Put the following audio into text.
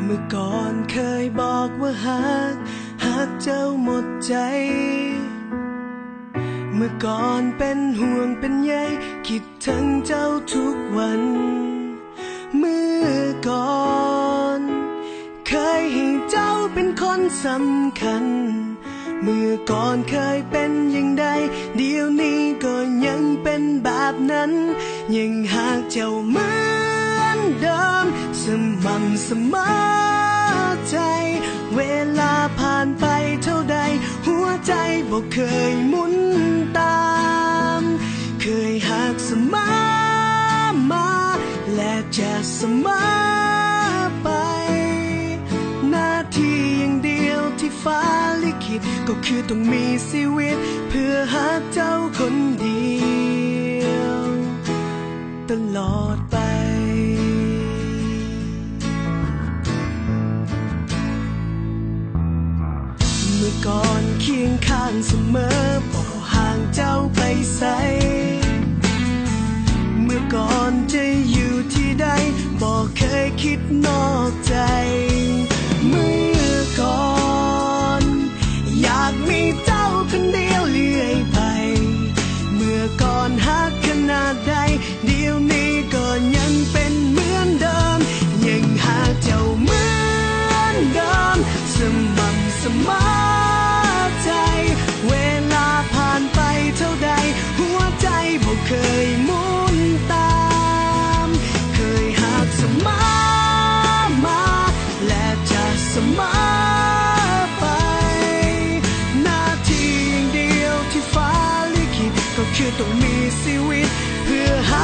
เมื่อก่อนเคยบอกว่าหักเจ้าหมดใจเมื่อก่อนเป็นห่วงเป็นใยคิดถึงเจ้าทุกวันเมื่อก่อนเคยให้เจ้าเป็นคนสำคัญเมื่อก่อนเคยเป็นอย่างใดเดี๋ยวนี้ก็ยังเป็นแบบนั้นยังหากเจ้าเหมือนเดิมสม่ำเสมอใจเวลาผ่านไปเท่าใดหัวใจบ่เคยหมุนตามเคยหักเสมอมาและจะเสมอไปหน้าที่อย่างเดียวที่ฟ้าลิขิตก็คือต้องมีชีวิตเพื่อหาเจ้าคนเดียวตลอดไปเมื่อก่อนเคียงข้างเสมอบ่ห่างเจ้าไปไสเมื่อก่อนจะอยู่ที่ใดบ่เคยคิดนอกใจเมื่อก่อนอยากมีเจ้าคนเดียวเรื่อยไปเมื่อก่อนหักขนาดใดเดี๋ยวนี้ก็ยังเป็นเหมือนเดิมยังหาเจ้าเหมือนเดิมสม่ำเสมอใจเวลาผ่านไปเท่าใดหัวใจบ่เคยหมุนตามเคยหักเสมอมาและจะเสมอไปหน้าที่อย่างเดียวที่ฟ้าลิขิตก็คือต้องมีชีวิตเพื่อหา